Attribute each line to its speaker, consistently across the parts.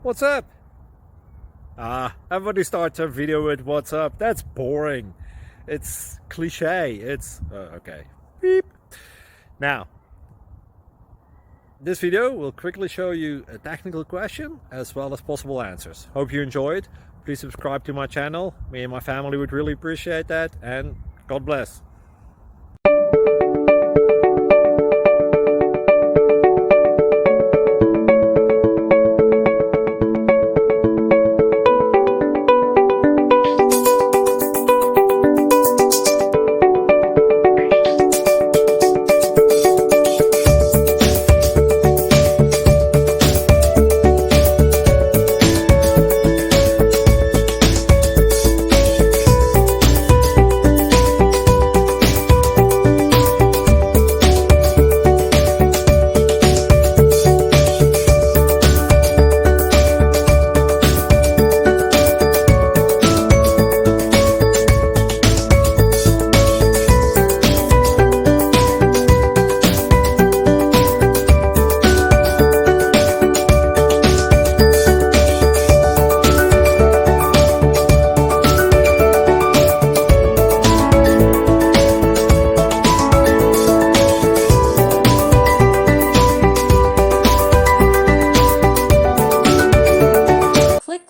Speaker 1: What's up? Everybody starts a video with what's up. That's boring. It's cliche. It's okay. Beep. Now, this video will quickly show you a technical question as well as possible answers. Hope you enjoyed. Please subscribe to my channel. Me and my family would really appreciate that, and God bless.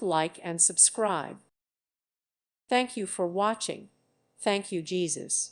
Speaker 2: Like and subscribe. Thank you for watching. Thank you, Jesus.